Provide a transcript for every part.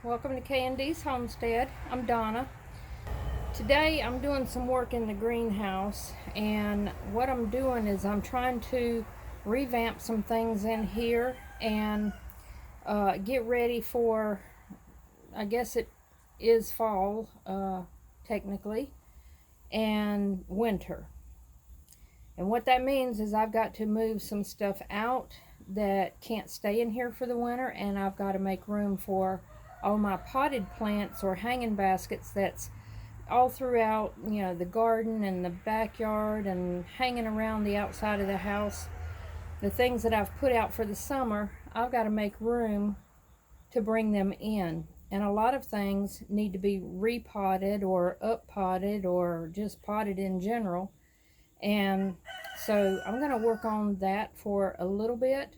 Welcome to K&D's Homestead. I'm Donna. Today I'm doing some work in the greenhouse, and what I'm doing is I'm trying to revamp some things in here and get ready for, I guess it is fall technically, and winter. And what that means is I've got to move some stuff out that can't stay in here for the winter, and I've got to make room for all my potted plants or hanging baskets that's all throughout, the garden and the backyard and hanging around the outside of the house. The things that I've put out for the summer, I've got to make room to bring them in. And a lot of things need to be repotted or up-potted or just potted in general. And so I'm going to work on that for a little bit.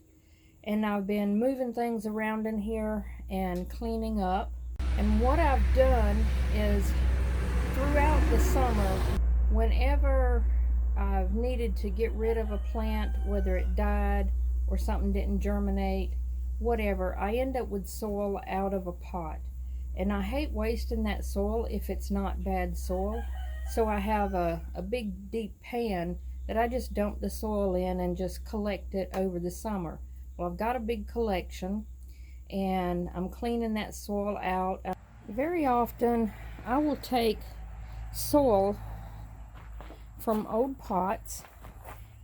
And I've been moving things around in here and cleaning up. And what I've done is throughout the summer, whenever I've needed to get rid of a plant, whether it died or something didn't germinate, whatever, I end up with soil out of a pot. And I hate wasting that soil if it's not bad soil. So I have a big deep pan that I just dump the soil in and just collect it over the summer. Well, I've got a big collection and I'm cleaning that soil out. Very often I will take soil from old pots,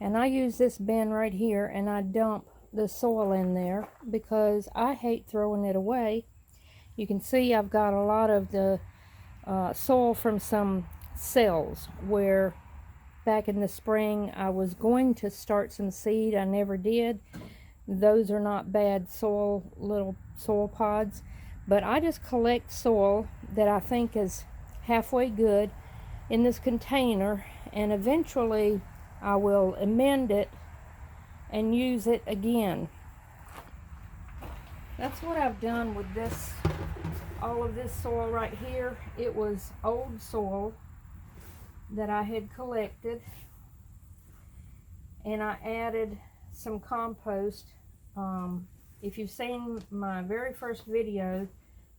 and I use this bin right here and I dump the soil in there because I hate throwing it away. You can see I've got a lot of the soil from some cells where back in the spring I was going to start some seed. I never did. Those are not bad soil, little soil pods, but I just collect soil that I think is halfway good in this container, and eventually I will amend it and use it again. That's what I've done with this, all of this soil right here. It was old soil that I had collected, and I added some compost. If you've seen my very first video,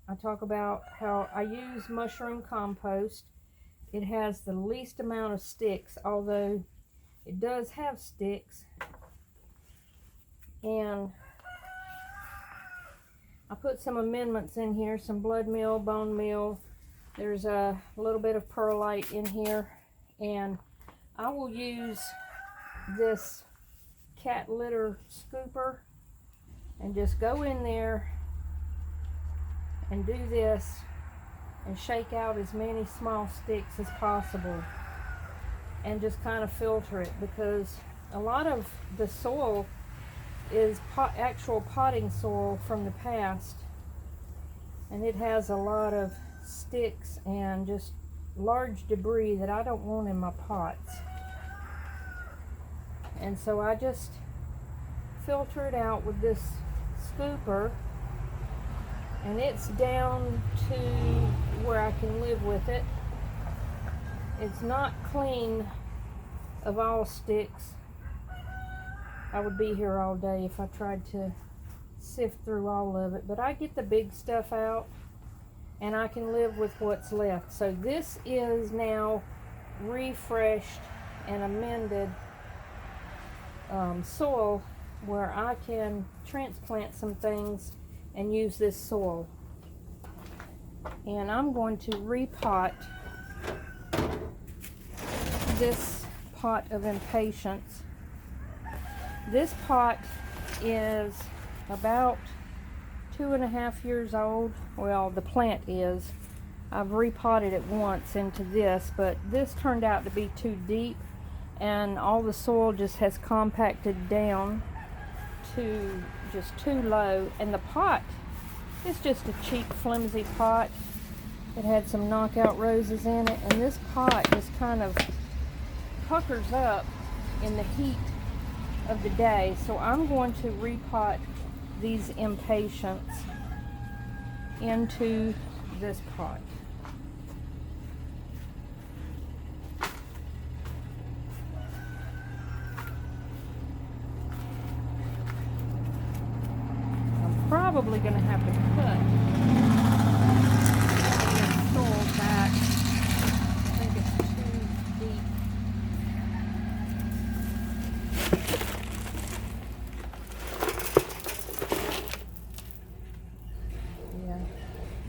I talk about how I use mushroom compost. It has the least amount of sticks, although it does have sticks. And I put some amendments in here, some blood meal, bone meal. There's a little bit of perlite in here. And I will use this cat litter scooper and just go in there and do this and shake out as many small sticks as possible and just kind of filter it, because a lot of the soil is actual potting soil from the past, and it has a lot of sticks and just large debris that I don't want in my pots. And so I just filter it out with this scooper, and it's down to where I can live with it. It's not clean of all sticks. I would be here all day if I tried to sift through all of it, but I get the big stuff out and I can live with what's left. So this is now refreshed and amended soil where I can transplant some things and use this soil. And I'm going to repot this pot of impatience. This pot is about 2.5 years old. Well, the plant is. I've repotted it once into this, but this turned out to be too deep, and all the soil just has compacted down to just too low. And the pot is just a cheap, flimsy pot. It had some knockout roses in it, and this pot just kind of puckers up in the heat of the day. So I'm going to repot these impatiens into this pot. I'm probably going to have to cut Yeah,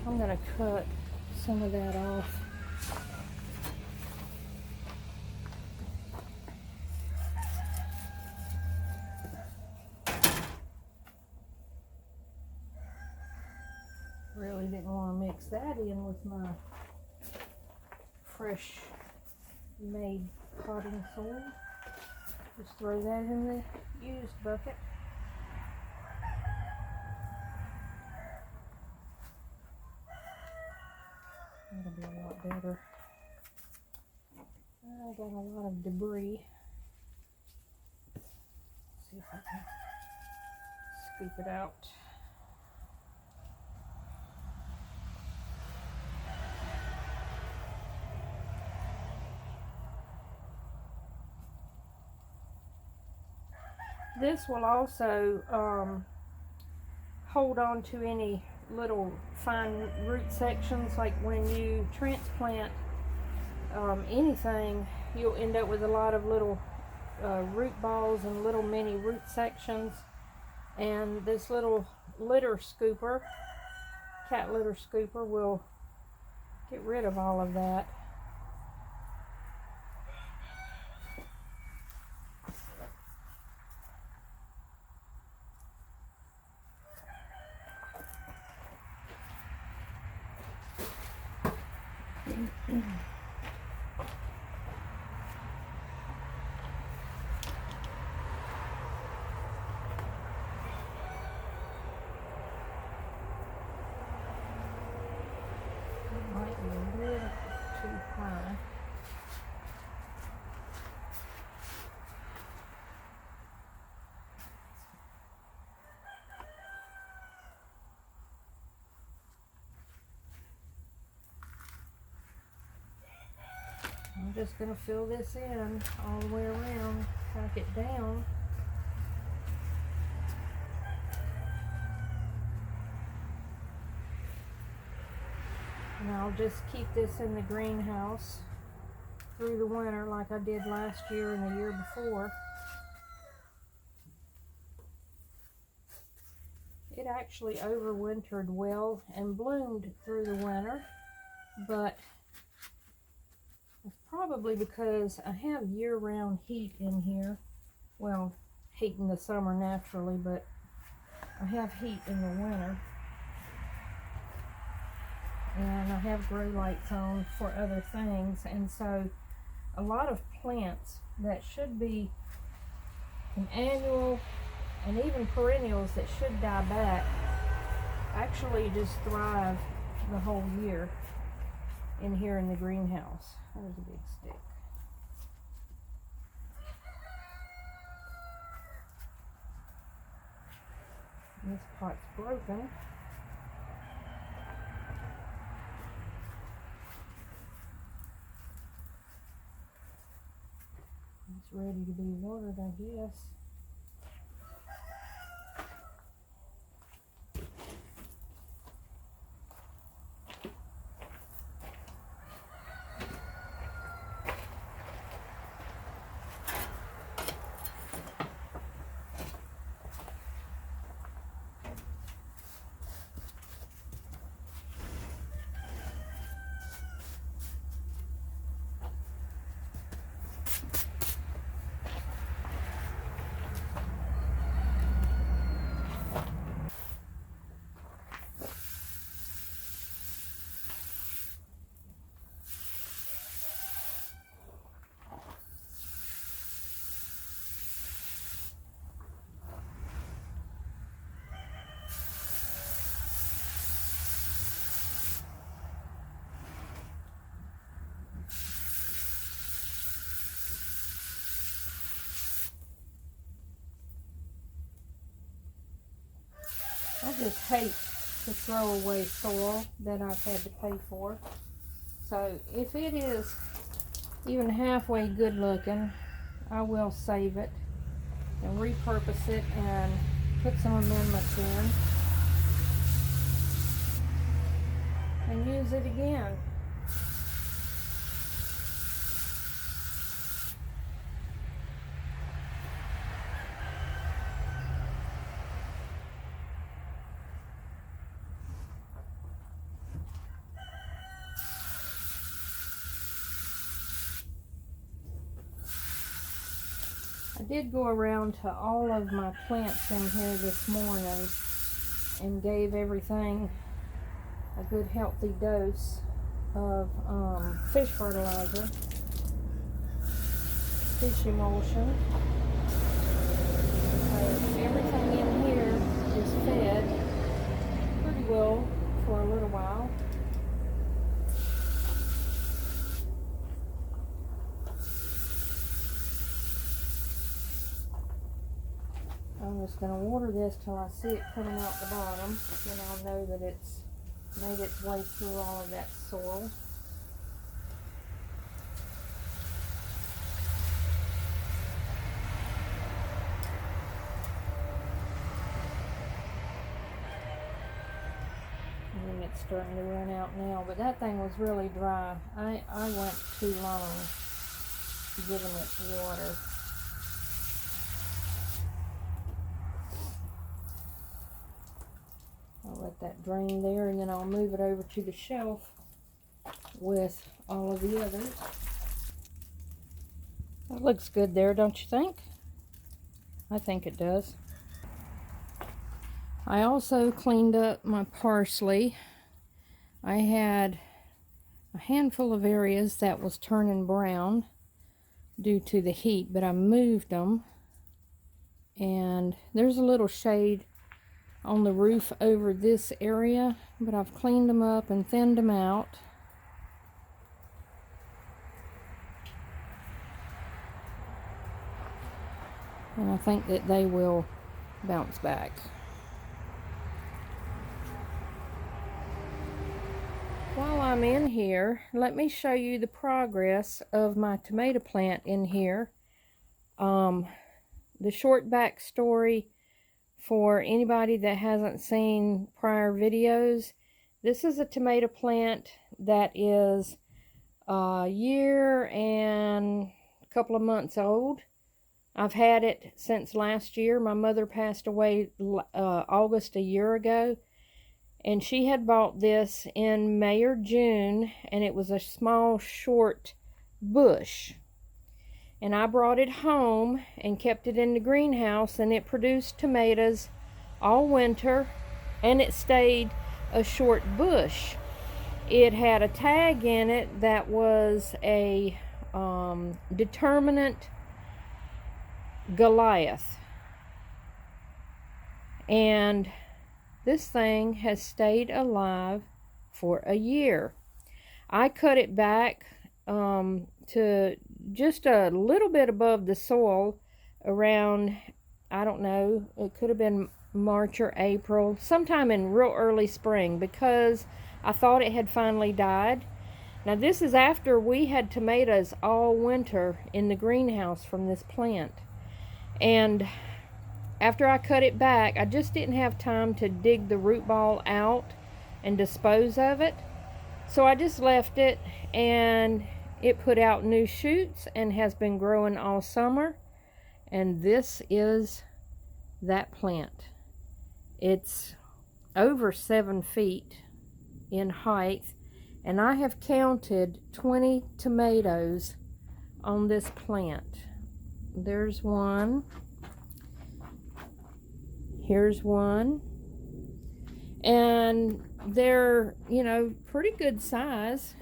I'm gonna cut some of that off. Really didn't want to mix that in with my fresh made potting soil. Just throw that in the used bucket. That'll be a lot better. I got a lot of debris. Let's see if I can scoop it out. This will also hold on to any little fine root sections, like when you transplant anything, you'll end up with a lot of little root balls and little mini root sections, and this little litter scooper, cat litter scooper, will get rid of all of that. Might be a little too high. I'm just going to fill this in all the way around, pack it down. And I'll just keep this in the greenhouse through the winter like I did last year and the year before. It actually overwintered well and bloomed through the winter, but it's probably because I have year-round heat in here. Well, heat in the summer naturally, but I have heat in the winter. And I have grow lights on for other things, and so a lot of plants that should be an annual and even perennials that should die back actually just thrive the whole year in here in the greenhouse. There's a big stick. And this pot's broken. It's ready to be watered, I guess. I just hate to throw away soil that I've had to pay for. So if it is even halfway good looking, I will save it and repurpose it and put some amendments in and use it again. I did go around to all of my plants in here this morning and gave everything a good healthy dose of fish fertilizer, fish emulsion. So everything in here is fed pretty well for a little while. I'm just going to water this till I see it coming out the bottom. Then I'll know that it's made its way through all of that soil. And it's starting to run out now, but that thing was really dry. I went too long giving it water. I'll let that drain there, and then I'll move it over to the shelf with all of the others. That looks good there, don't you think? I think it does. I also cleaned up my parsley. I had a handful of areas that was turning brown due to the heat, but I moved them. And there's a little shade on the roof over this area, but I've cleaned them up and thinned them out. And I think that they will bounce back. While I'm in here, let me show you the progress of my tomato plant in here. The short backstory for anybody that hasn't seen prior videos, this is a tomato plant that is a year and a couple of months old. I've had it since last year. My mother passed away August a year ago, and she had bought this in May or June, and it was a small short bush. And I brought it home and kept it in the greenhouse, and it produced tomatoes all winter, and it stayed a short bush. It had a tag in it that was a determinant Goliath. And this thing has stayed alive for a year. I cut it back to just a little bit above the soil around, I don't know, it could have been March or April, sometime in real early spring, because I thought it had finally died. Now this is after we had tomatoes all winter in the greenhouse from this plant. And after I cut it back, I just didn't have time to dig the root ball out and dispose of it. So I just left it, and it put out new shoots and has been growing all summer. And this is that plant. It's over 7 feet in height, and I have counted 20 tomatoes on this plant. There's one. Here's one. And they're, you know, pretty good size.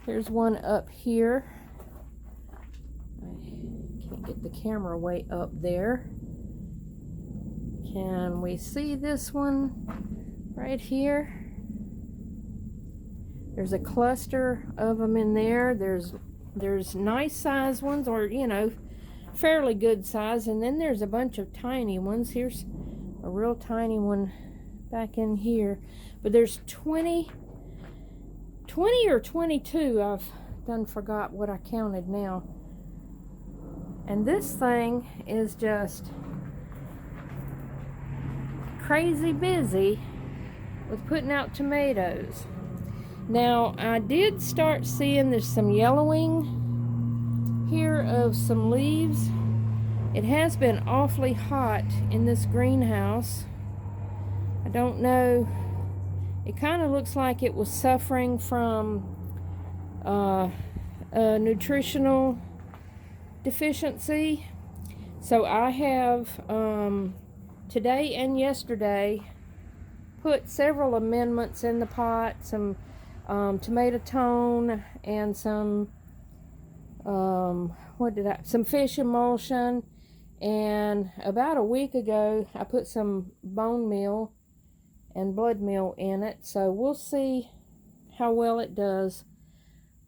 Here's one up here. I can't get the camera way up there. Can we see this one right here? There's a cluster of them in there. There's nice size ones, or, you know, fairly good size, and then there's a bunch of tiny ones. Here's a real tiny one back in here, but there's 20 or 22. I've done forgot what I counted now. And this thing is just crazy busy with putting out tomatoes. Now I did start seeing there's some yellowing here of some leaves. It has been awfully hot in this greenhouse. I don't know, it kind of looks like it was suffering from a nutritional deficiency. So I have today and yesterday put several amendments in the pot, some tomato tone and some some fish emulsion, and about a week ago I put some bone meal and blood meal in it, so we'll see how well it does.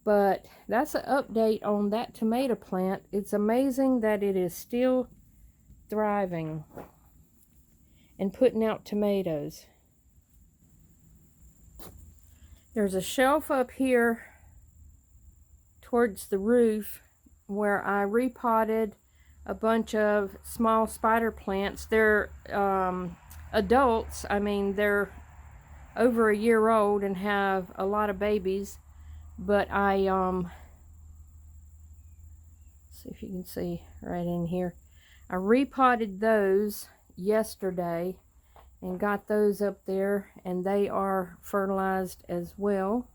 But that's an update on that tomato plant. It's amazing that it is still thriving and putting out tomatoes. There's a shelf up here towards the roof where I repotted a bunch of small spider plants. They're adults. I mean, they're over a year old and have a lot of babies, but I see if you can see right in here, I repotted those yesterday and got those up there, and they are fertilized as well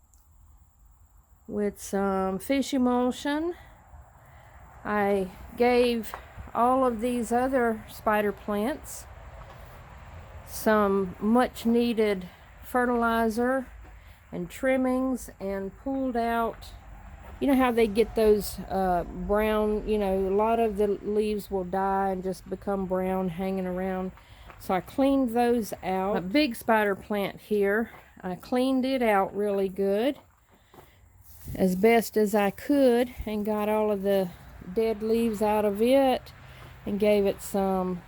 with some fish emulsion. I gave all of these other spider plants some much needed fertilizer and trimmings, and pulled out, you know how they get those brown, you know, a lot of the leaves will die and just become brown hanging around. So I cleaned those out. A big spider plant here, I cleaned it out really good as best as I could and got all of the dead leaves out of it and gave it some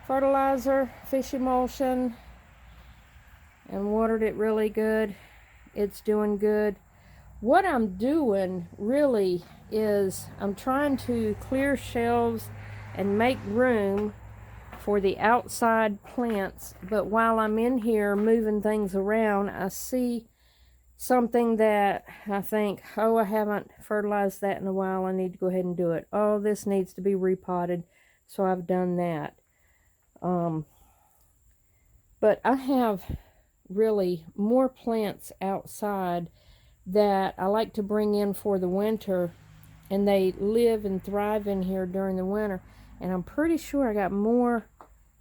fertilizer, fish emulsion, and watered it really good. It's doing good. What I'm doing really is I'm trying to clear shelves and make room for the outside plants, but while I'm in here moving things around, I see something that I think, oh, I haven't fertilized that in a while, I need to go ahead and do it. Oh, this needs to be repotted, so I've done that. But I have really more plants outside that I like to bring in for the winter, and they live and thrive in here during the winter, and I'm pretty sure I got more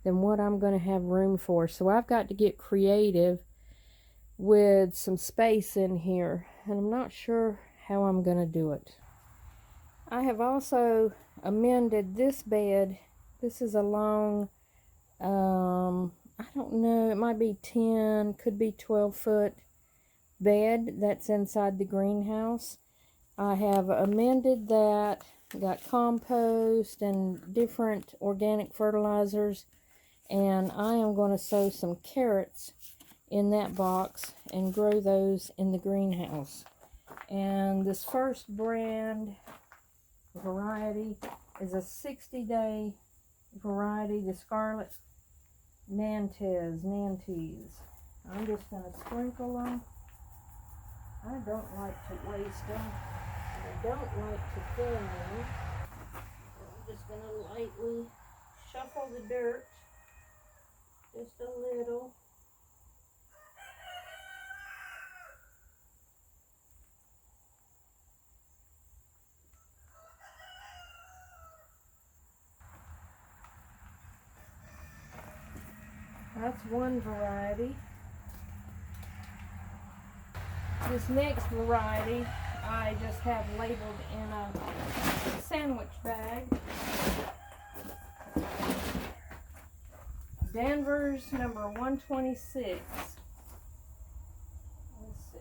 than what I'm going to have room for, so I've got to get creative with some space in here, and I'm not sure how I'm going to do it. I have also amended this bed. This is a long, I don't know, it might be 10, could be 12-foot bed that's inside the greenhouse. I have amended that, got compost and different organic fertilizers, and I am going to sow some carrots in that box and grow those in the greenhouse. And this first brand variety is a 60-day variety, the Scarlet Nantes. I'm just going to sprinkle them. I don't like to waste them. I don't like to thin them. I'm just going to lightly shuffle the dirt just a little. That's one variety. This next variety I just have labeled in a sandwich bag. Danvers number 126. Let's see.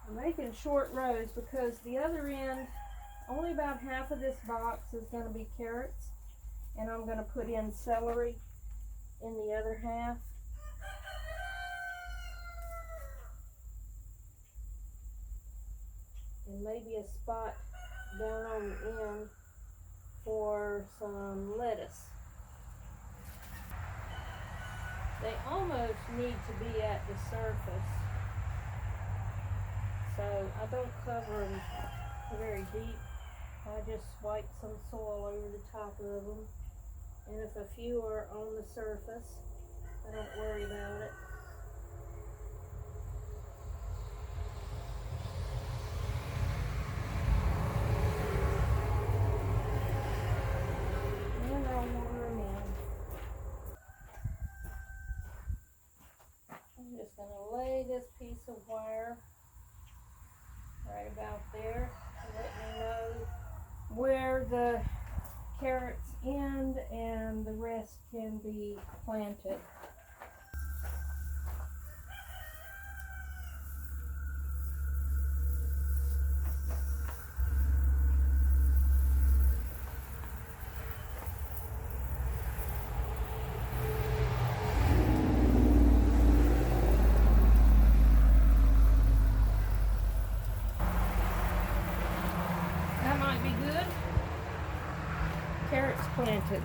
I'm making short rows because the other end, only about half of this box is going to be carrots, and I'm going to put in celery in the other half. And maybe a spot down on the end for some lettuce. They almost need to be at the surface. I don't cover them very deep. I just wipe some soil over the top of them. And if a few are on the surface, I don't worry about it. And I'll water them in. I'm just going to lay this piece of wire right about there to let me know where the carrots end and the rest can be planted. That might be good. Carrots planted.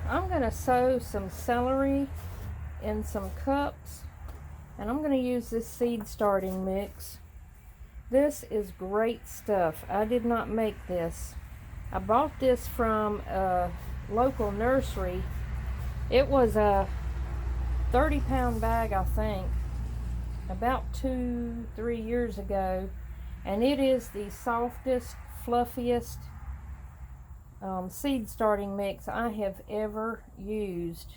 I'm going to sow some celery in some cups, and I'm going to use this seed starting mix. This is great stuff. I did not make this. I bought this from a local nursery. It was a 30-pound bag, I think, about 2-3 years ago, and it is the softest, fluffiest seed starting mix I have ever used,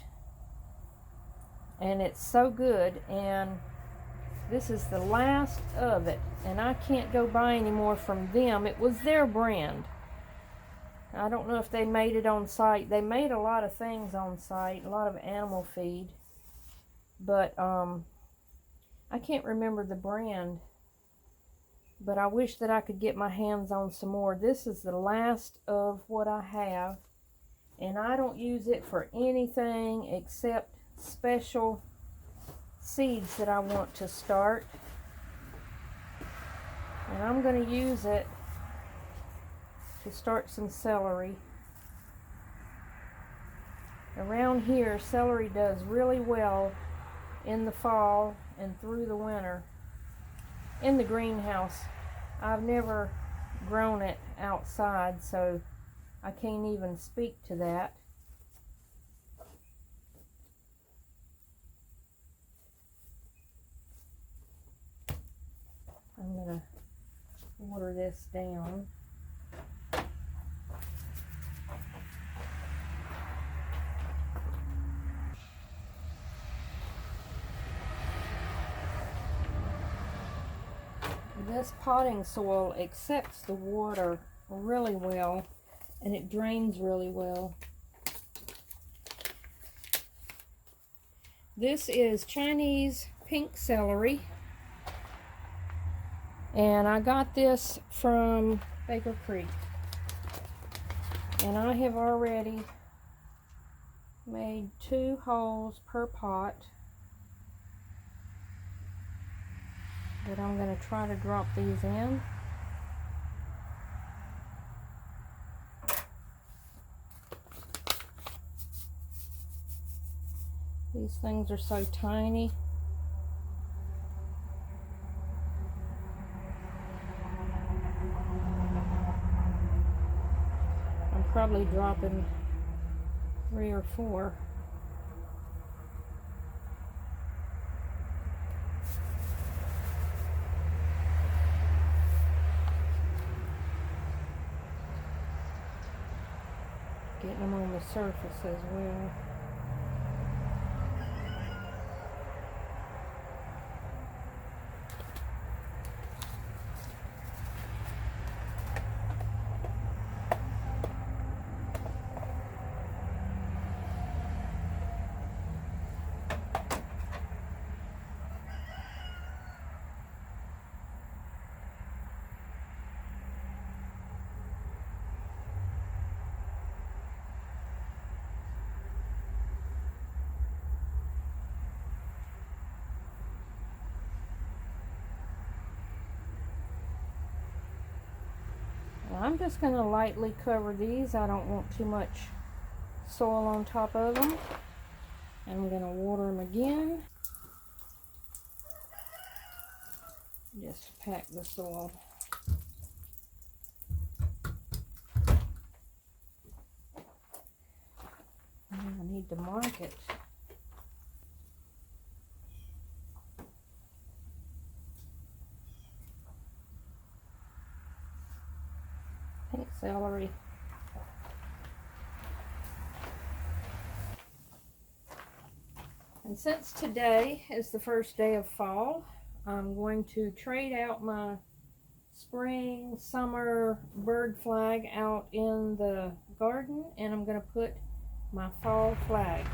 and it's so good. And this is the last of it, and I can't go buy any more from them. It was their brand. I don't know if they made it on site. They made a lot of things on site, a lot of animal feed, but I can't remember the brand. But I wish that I could get my hands on some more. This is the last of what I have, and I don't use it for anything except special seeds that I want to start. And I'm going to use it to start some celery. Around here, celery does really well in the fall and through the winter. In the greenhouse. I've never grown it outside, so I can't even speak to that. I'm going to water this down. This potting soil accepts the water really well, and it drains really well. This is Chinese pink celery, and I got this from Baker Creek, and I have already made 2 holes per pot that I'm going to try to drop these in. These things are so tiny. I'm probably dropping 3 or 4. Getting them on the surface as well. I'm just going to lightly cover these. I don't want too much soil on top of them. And I'm going to water them again. is to pack the soil. And I need to mark it. Pink celery. And since today is the first day of fall, I'm going to trade out my spring, summer bird flag out in the garden, and I'm going to put my fall flag.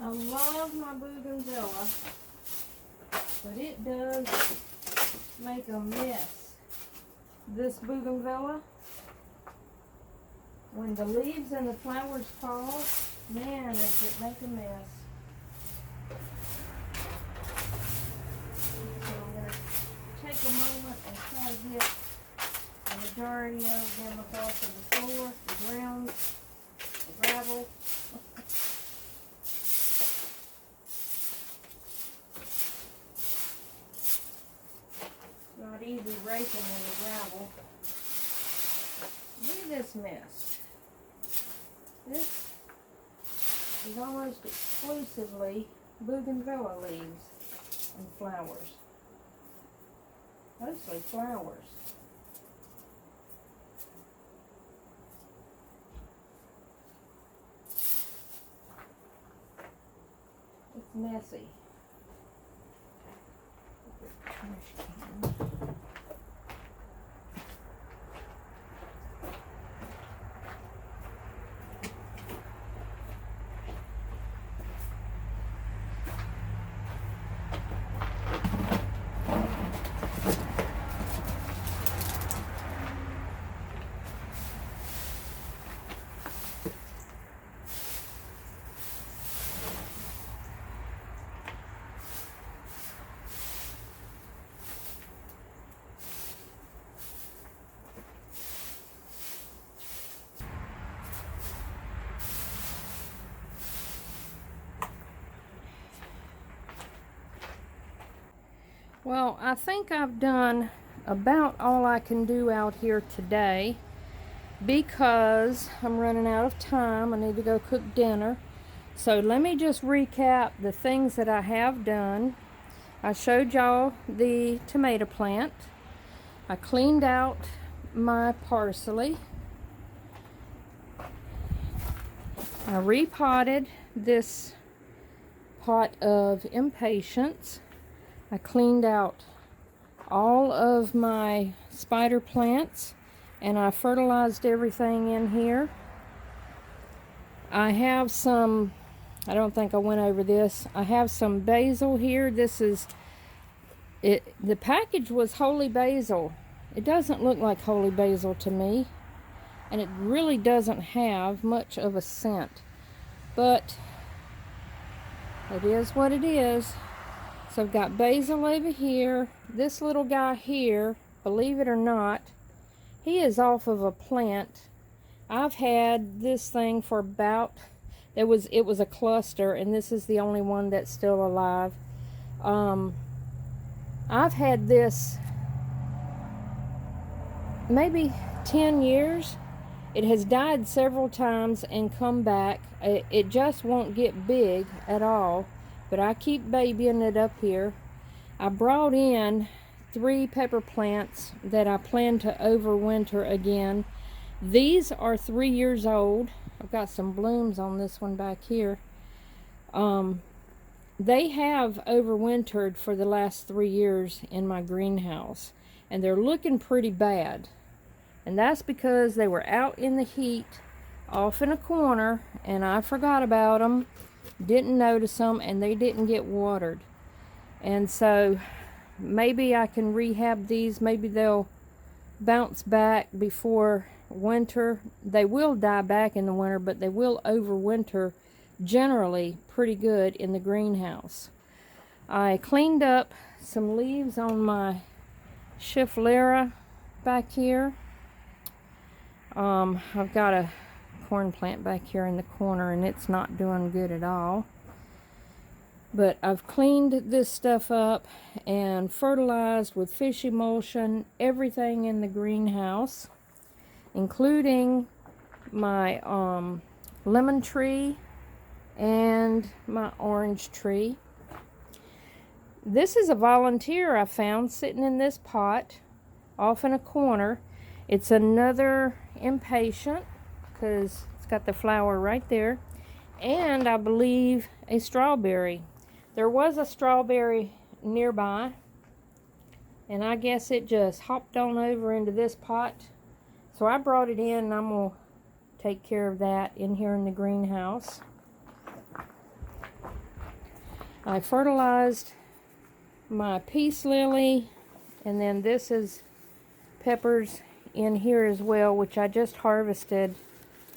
I love my bougainvillea, but it does make a mess. This bougainvillea, when the leaves and the flowers fall, man, does it make a mess. So I'm going to take a moment and try to get the majority of them up off of the floor, the ground, the gravel. Not easy raking in the gravel. Look at this mess. This is almost exclusively bougainvillea leaves and flowers. Mostly flowers. It's messy. Trash can. Well, I think I've done about all I can do out here today because I'm running out of time. I need to go cook dinner. So let me just recap the things that I have done. I showed y'all the tomato plant. I cleaned out my parsley. I repotted this pot of impatiens. I cleaned out all of my spider plants and I fertilized everything in here. I have some, I don't think I went over this, I have some basil here. This is, the package was holy basil. It doesn't look like holy basil to me, and it really doesn't have much of a scent, but it is what it is. So I've got basil over here. This little guy here, believe it or not, he is off of a plant. I've had this thing for about, it was a cluster, and this is the only one that's still alive. I've had this maybe 10 years. It has died several times and come back. It just won't get big at all. But I keep babying it up here. I brought in 3 pepper plants that I plan to overwinter again. These are 3 years old. I've got some blooms on this one back here. They have overwintered for the last 3 years in my greenhouse, and they're looking pretty bad. And that's because they were out in the heat off in a corner, and I forgot about them. Didn't notice them, and they didn't get watered. And so maybe I can rehab these. Maybe they'll bounce back before winter. They will die back in the winter, but they will overwinter generally pretty good in the greenhouse. I cleaned up some leaves on my Schefflera back here. I've got a corn plant back here in the corner and it's not doing good at all. But I've cleaned this stuff up and fertilized with fish emulsion everything in the greenhouse, including my lemon tree and my orange tree. This is a volunteer I found sitting in this pot off in a corner. It's another impatient because it's got the flower right there, and I believe a strawberry. There was a strawberry nearby, and I guess it just hopped on over into this pot. So I brought it in, and I'm going to take care of that in here in the greenhouse. I fertilized my peace lily, and then this is peppers in here as well, which I just harvested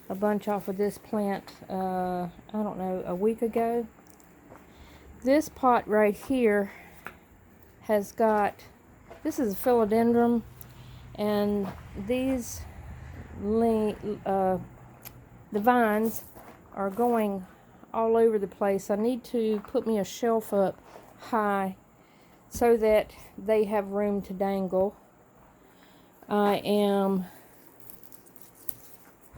a bunch off of this plant, I don't know, a week ago. This pot right here has got, this is a philodendron, and these the vines are going all over the place. I need to put me a shelf up high so that they have room to dangle. I am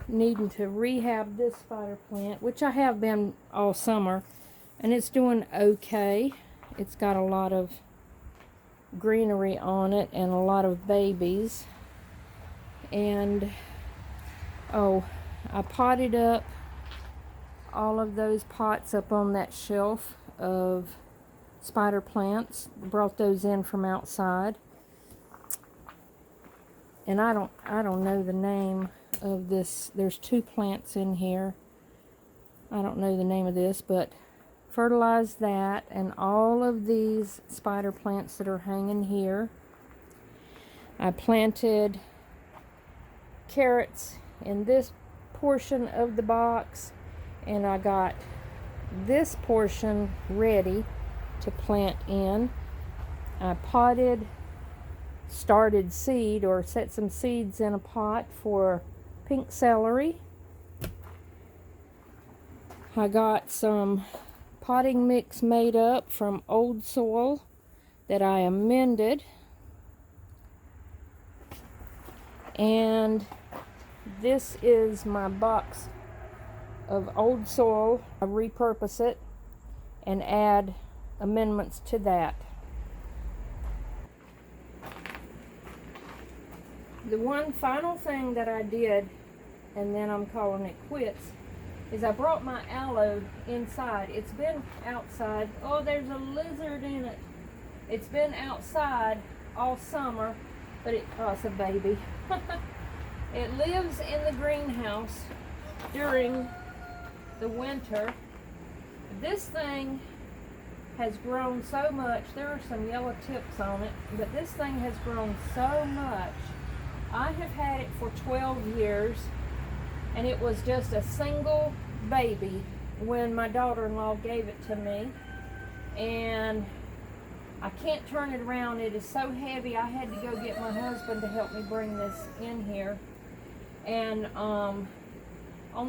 needing to rehab this spider plant, which I have been all summer, and it's doing okay. It's got a lot of greenery on it and a lot of babies. And I potted up all of those pots up on that shelf of spider plants, brought those in from outside. And I don't know the name of this. There's two plants in here. I don't know the name of this, but fertilized that and all of these spider plants that are hanging here. I planted carrots in this portion of the box, and I got this portion ready to plant in. I potted, started seed, or set some seeds in a pot for pink celery. I got some potting mix made up from old soil that I amended, and this is my box of old soil. I repurpose it and add amendments to that. The one final thing that I did, and then I'm calling it quits, is I brought my aloe inside. It's been outside. Oh, there's a lizard in it. It's been outside all summer, but it's a baby. It lives in the greenhouse during the winter. This thing has grown so much. There are some yellow tips on it, but this thing has grown so much. I have had it for 12 years, and it was just a single baby when my daughter-in-law gave it to me, and I can't turn it around. It is so heavy. I had to go get my husband to help me bring this in here. And on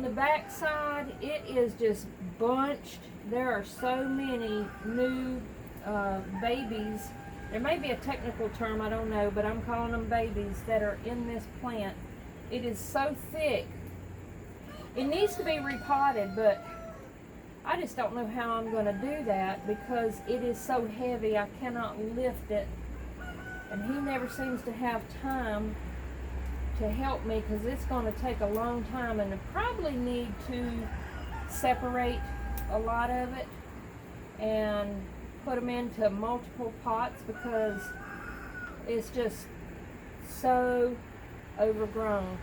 the back side, it is just bunched. There are so many new babies. There may be a technical term, I don't know, but I'm calling them babies that are in this plant. It is so thick. It needs to be repotted, but I just don't know how I'm going to do that because it is so heavy. I cannot lift it, and he never seems to have time to help me because it's going to take a long time, and I probably need to separate a lot of it and put them into multiple pots because it's just so overgrown.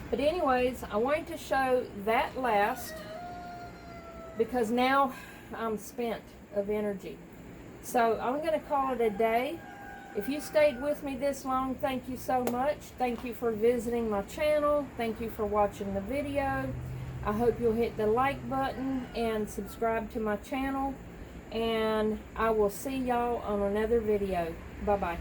But anyways, I wanted to show that last because now I'm spent of energy. So I'm going to call it a day. If you stayed with me this long, thank you so much. Thank you for visiting my channel. Thank you for watching the video. I hope you'll hit the like button and subscribe to my channel. And I will see y'all on another video. Bye-bye.